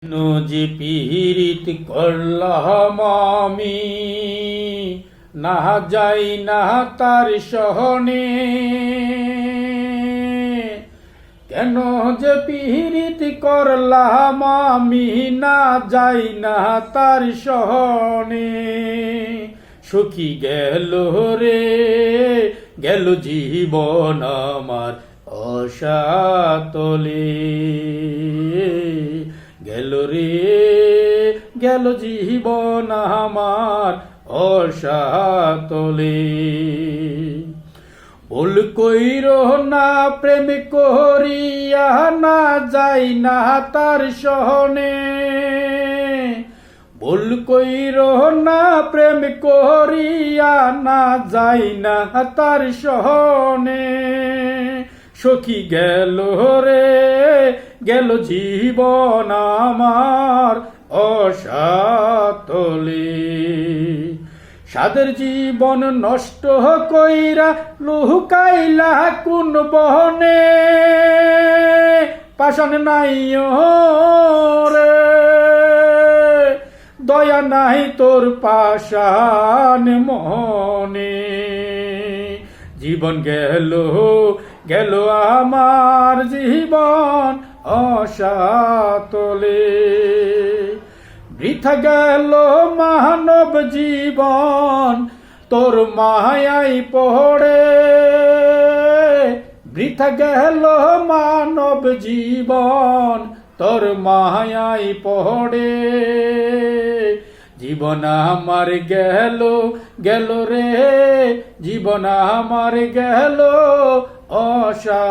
যে পীড়িত করলাম আমি, না যাই না তার সহনে। কেন যে পীড়িত করলাম আমি, না যাই না তার সহনে। সখী গেল রে গেল জীবন আমার অসাতলে। গেল রে গেল জীবন আমার অসাতলে। ভুল কইর না প্রেম করিয়া, না যাই না তার সহনে। ভুল কইর না প্রেম করিয়া, না যাই না তার সহনে। সখী গেল রে গেল জীবন আমার অসাতলে। সাদের জীবন নষ্ট কইরা লুকাইলা কোন বহনে। পাষাণ নাই রে দয়া নাই তোর পাষাণ মনে। জীবন গেল গেল আমার জীবন অসাতলে। বৃথা গেল মানব জীবন তোর মায়াই পড়ে। বৃথা গেল মানব জীবন তোর মায়াই পড়ে। জীবন আমার গেল গেল রে জীবন আমার গেল অসাতলে।